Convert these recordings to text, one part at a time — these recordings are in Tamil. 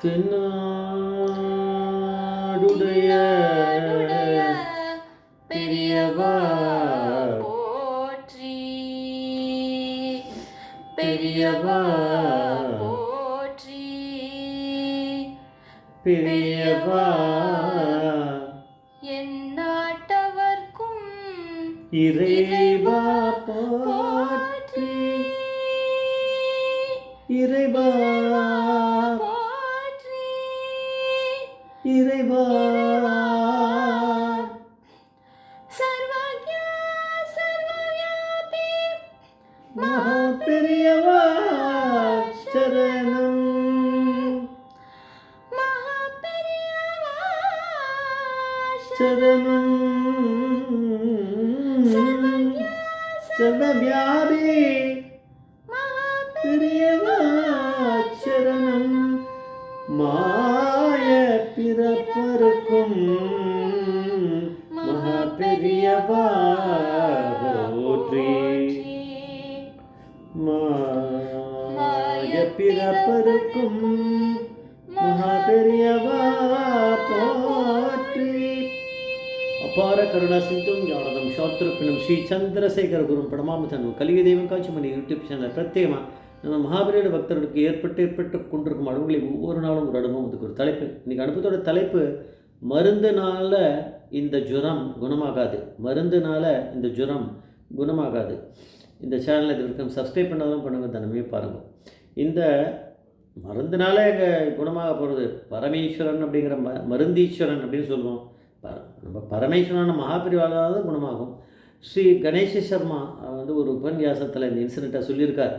தென்னாடுடைய பெரியவா போற்றி பெரியவா போற்றி பெரியவா என் நாட்டவர்க்கும் இறைவா போற்றி இறைவா போற்றி இறைவா சர்வஜ்ஞ சர்வவ்யாபி மகா பெரியவா சரணம் மகா பெரியவா சரணம் சர்வவியாபி மகா பெரியவா சரணம் மாய பிறப்பருக்கும் மகா பெரியவா போற்றி மாய பிறப்பருக்கும் மகா பெரியவா போற்றி அபார கருணா சிந்தும் ஞானதம் சோத்ருப்பினம் ஸ்ரீ சந்திரசேகர குரும் பரமாமதனும் கலிய தெய்வம் காட்சிமணி யூடியூப் சேனல் பிரத்யேகமாக நம்ம மகாபலியோட பக்தர்களுக்கு ஏற்பட்டு கொண்டிருக்கும் அனுபவங்களை ஒவ்வொரு நாளும் ஒரு அனுபவம் அதுக்கு ஒரு தலைப்பு இன்றைக்கி அனுபவத்தோட தலைப்பு மருந்துனால இந்த ஜுரம் குணமாகாது மருந்துனால இந்த ஜுரம் குணமாகாது. இந்த சேனலை இது வரைக்கும் சப்ஸ்கிரைப் பண்ணாதான் பண்ணுங்கள், தினமே பாருங்கள். இந்த மருந்துனால எங்கள் குணமாக போகிறது பரமேஸ்வரன் அப்படிங்கிற மருந்தீஸ்வரன் அப்படின்னு சொல்லுவோம். நம்ம பரமேஸ்வரன் மகாபிரிவாளால் தான் குணமாகும். ஸ்ரீ கணேஷ சர்மா வந்து ஒரு உபன்யாசத்தில் இந்த இன்சிடெண்ட்டை சொல்லியிருக்கார்.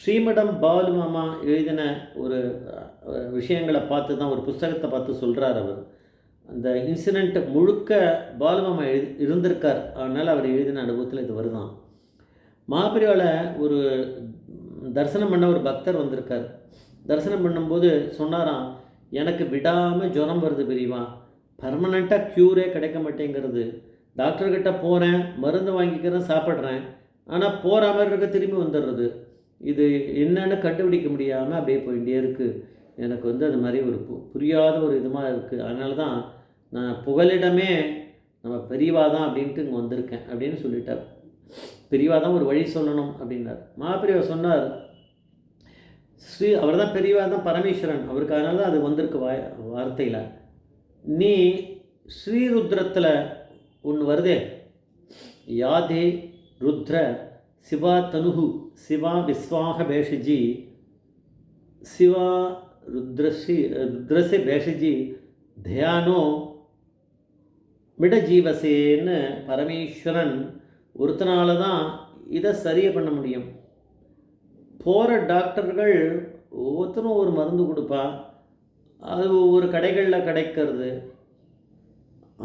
ஸ்ரீமடம் பாலு மாமா எழுதின ஒரு விஷயங்களை பார்த்து தான், ஒரு புஸ்தகத்தை பார்த்து சொல்கிறார் அவர். அந்த இன்சிடெண்ட் முழுக்க பாலு மாமா இருந்திருக்கார். அதனால் அவர் எழுதின அனுபவத்தில் இது வருதான். மகாபிரிவாவில் ஒரு தரிசனம் பண்ண ஒரு பக்தர் வந்திருக்கார். தரிசனம் பண்ணும்போது சொன்னாராம், எனக்கு விடாமல் ஜுரம் வருது பெரியவா, பர்மனெண்ட்டாக க்யூரே கிடைக்க மாட்டேங்கிறது. டாக்டர்கிட்ட போகிறேன், மருந்து வாங்கிக்கிறேன், சாப்பிட்றேன், ஆனால் போகிற மாதிரி இருக்க திரும்பி வந்துடுறது. இது என்னென்னு கண்டுபிடிக்க முடியாமல் அப்படியே போயிட்டே இருக்குது. எனக்கு வந்து அது மாதிரி ஒரு புரியாத ஒரு இதுமாக இருக்குது. அதனால தான் நான் புகலிடமே நம்ம பெரியவா தான் அப்படின்ட்டு இங்கே வந்திருக்கேன் அப்படின்னு சொல்லிட்டார். பெரியவா தான் ஒரு வழி சொல்லணும் அப்படின்னார். மகாபெரியவா சொன்னார், அவர் தான் பெரியவா தான் பரமேஸ்வரன், அவருக்கு அதனால தான் அது வந்திருக்கு வார்த்தையில். நீ ஸ்ரீருத்ரத்தில் ஒன்று வருதே, யாதே ருத்ர சிவா தனுகு சிவா விஸ்வாக பேஷஜி சிவா ருத்ரசி பேஷஜி தயானோ மிடஜீவசேன்னு பரமேஸ்வரன் ஒருத்தனால தான் இதை சரியை பண்ண முடியும். போகிற டாக்டர்கள் ஒவ்வொருத்தரும் ஒரு மருந்து கொடுப்பா, அது ஒவ்வொரு கடைகளில் கிடைக்கிறது.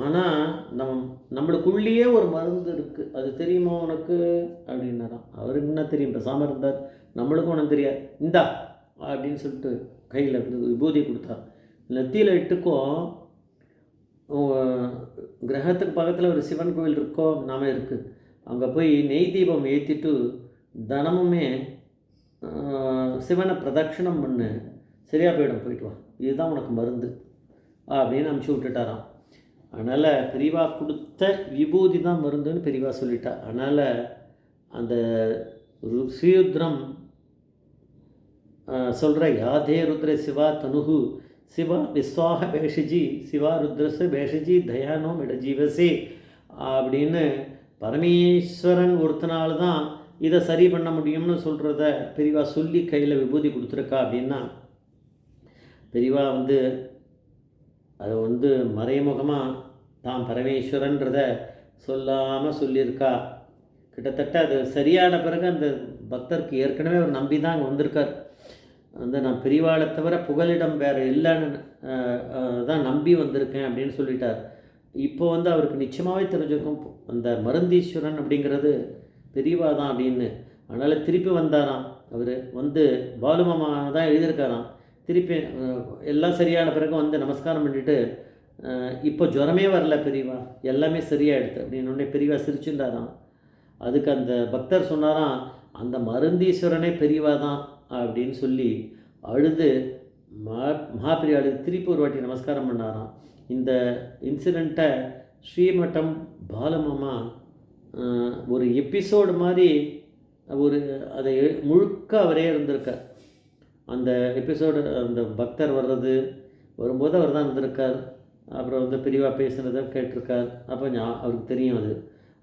ஆனால் நம்மளுக்குள்ளேயே ஒரு மருந்து இருக்குது, அது தெரியுமா உனக்கு அப்படின்னாராம். அவருக்கு என்ன தெரியும், பேசாமல் இருந்தார். நம்மளுக்கும் ஒன்றும் தெரியாது. இந்தா அப்படின்னு சொல்லிட்டு கையில் விபூதி கொடுத்தார். நெத்தியில் இட்டுக்கும். கிரகத்துக்கு பக்கத்தில் ஒரு சிவன் கோவில் இருக்கோ நாம இருக்குது, அங்கே போய் நெய் தீபம் ஏற்றிட்டு தினமுமே சிவனை பிரதட்சிணம் பண்ணு, சரியாக போயிடும், போயிட்டு வா, இதுதான் உனக்கு மருந்து அப்படின்னு அனுப்பிச்சி விட்டுட்டாராம். அதனால் பெரியவா கொடுத்த விபூதி தான் மருந்துன்னு பெரியவா சொல்லிட்டா. அதனால் அந்த ஸ்ரீருத்ரம் சொல்கிற யாதே ருத்ர சிவா தனுகு சிவா விஸ்வாக பேஷஜி சிவா ருத்ரச பேஷஜி தயானோ மிடஜீவசே அப்படின்னு பரமேஸ்வரன் ஒருத்தனால தான் இதை சரி பண்ண முடியும்னு சொல்கிறத பெரியவா சொல்லி கையில் விபூதி கொடுத்துருக்கா. அப்படின்னா பெரியவா வந்து அதை வந்து மறைமுகமாக தான் பரமேஸ்வரன்றத சொல்லாமல் சொல்லியிருக்கா. கிட்டத்தட்ட அது சரியான பிறகு அந்த பக்தருக்கு ஏற்கனவே அவர் நம்பி தான் அங்கே வந்திருக்கார். வந்து நான் பெரியவாளை தவிர புகலிடம் வேறு இல்லைன்னு தான் நம்பி வந்திருக்கேன் அப்படின்னு சொல்லிட்டார். இப்போ வந்து அவருக்கு நிச்சயமாகவே தெரிஞ்சிருக்கும் அந்த மருந்தீஸ்வரன் அப்படிங்கிறது பெரியவா தான் அப்படின்னு. அதனால் திருப்பி வந்தாராம். அவர் வந்து பாலுமாமா தான் எழுதியிருக்காராம். திருப்பி எல்லாம் சரியான பிறகு வந்து நமஸ்காரம் பண்ணிவிட்டு, இப்போ ஜுரமே வரல பெரியவா, எல்லாமே சரியாயிடுது அப்படின்னு பெரியவா சிரிச்சுட்டாராம். அதுக்கு அந்த பக்தர் சொன்னாராம், அந்த மருந்தீஸ்வரனே பெரியவா தான் அப்படின்னு சொல்லி அழுது மகாபிரியாளுக்கு திருப்பி ஒரு வாட்டி நமஸ்காரம் பண்ணாராம். இந்த இன்சிடெண்ட்டை ஸ்ரீமட்டம் பாலமாமா ஒரு எபிசோடு மாதிரி ஒரு அதை முழுக்க அவரே இருந்திருக்கார். அந்த எபிசோடு அந்த பக்தர் வரும்போது அவர் தான் இருந்திருக்கார். அப்புறம் பெரியவா பேசுனதை கேட்டிருக்கார். அப்போ அவருக்கு தெரியும் அது.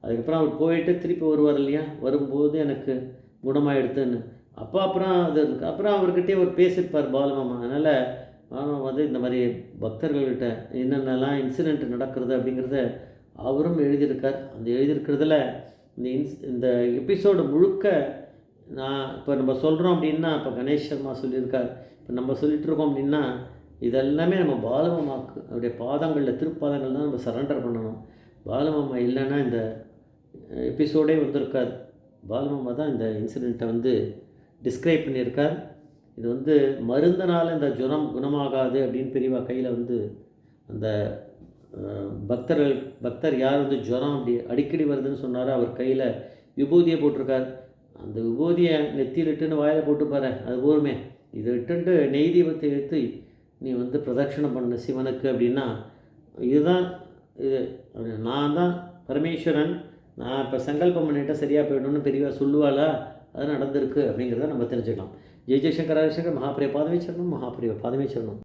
அதுக்கப்புறம் அவர் போயிட்டு திருப்பி வருவார் இல்லையா, வரும்போது எனக்கு குணமாயிடுத்துன்னு. அப்புறம் அப்புறம் அவர்கிட்டயே அவர் பேசியிருப்பார் பாலமாமா. அதனால் மாமா இந்த மாதிரி பக்தர்கள்கிட்ட என்னென்னலாம் இன்சிடெண்ட் நடக்கிறது அப்படிங்கிறத அவரும் எழுதியிருக்கார். அந்த எழுதியிருக்கிறதுல இந்த எபிசோடு முழுக்க நான் இப்போ நம்ம சொல்கிறோம் அப்படின்னா, இப்போ கணேஷ் சர்மா சொல்லியிருக்கார், இப்போ நம்ம சொல்லிகிட்ருக்கோம் அப்படின்னா, இதெல்லாமே நம்ம பாலமாமாவுக்கு அவருடைய பாதங்களில் திருப்பாதங்கள் தான் நம்ம சரண்டர் பண்ணணும். பாலமாமா இல்லைன்னா இந்த எபிசோடே வந்திருக்காது. பாலமாமா தான் இந்த இன்சிடெண்ட்டை டிஸ்கிரைப் பண்ணியிருக்கார். இது மருந்தினால் இந்த ஜுரம் குணமாகாது அப்படின்னு பெரியவா கையில் அந்த பக்தர் யார் ஜுரம் அப்படி அடிக்கடி வருதுன்னு சொன்னாரோ அவர் கையில் விபூதியை போட்டிருக்கார். அந்த விபூதியை நெத்தியில் இட்டுன்னு வாயில் போட்டு பாரு, அது போருமே. இதை இட்டுன்ட்டு நெய் தீபத்தை எடுத்து நீ பிரதட்சணம் பண்ணு சிவனுக்கு அப்படின்னா, இதுதான் இது. நான் தான் பரமேஸ்வரன், நான் இப்போ சங்கல்பம் பண்ணிட்டால் சரியாக போயிடணும்னு பெரியவா சொல்லுவாளா, அது நடந்திருக்கு அப்படிங்கிறத நம்ம தெரிஞ்சுக்கலாம். ஜெய் ஜெய்சங்கர் ஹரிசங்கர். மகாபிரிய பாதமே சரணம், மகாபிரிய பாதமே சரணம்.